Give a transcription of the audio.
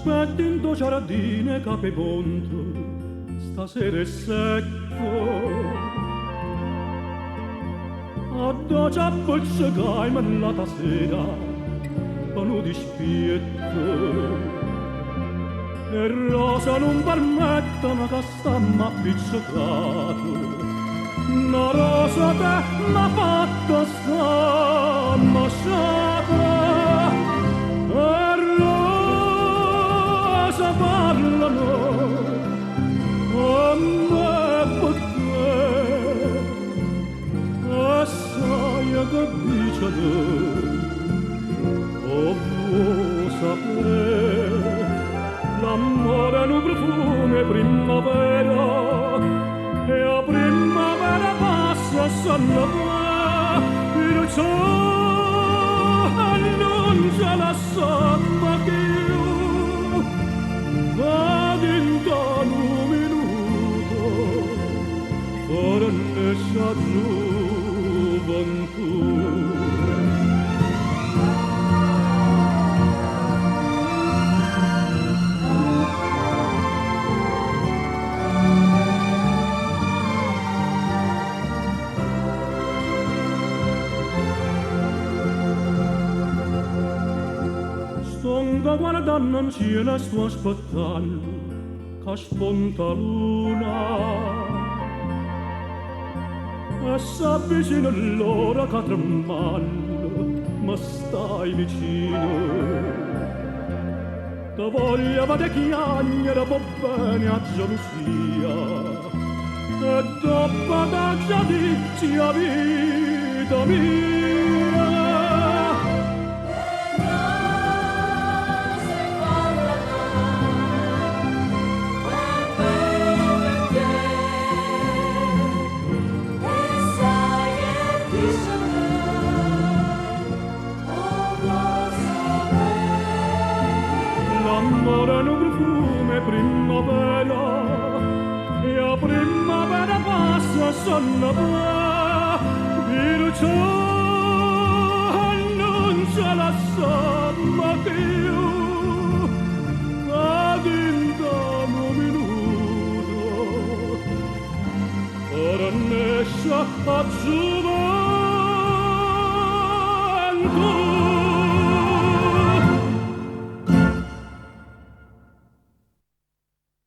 Aspetta in tuo giardino capimonto, stasera è secco. Addo già puzzica in la sera, pano di spietto. E rosa non permettono che stamma appiccicato. Una rosa te m'ha fatto sta mosciata. Parlano a me perché assai che dicono vuoi sapere l'amore è un profumo primavera e a primavera passa solo il cielo non ce la sa ma che ma dinta un minuto ora ne sa gioventù. Sto guardando in cielo, sto aspettando che spunta luna e s'avvicina l'ora che tremando ma stai vicino. Ti voglio vada chiagnere può bene a gelosia e dopo da già dici a vita mia. L'amore è un profumo primavera e a primavera passa solo il cielo non ce la sa ma che io ad intano minuto ora ne sa a gioventù.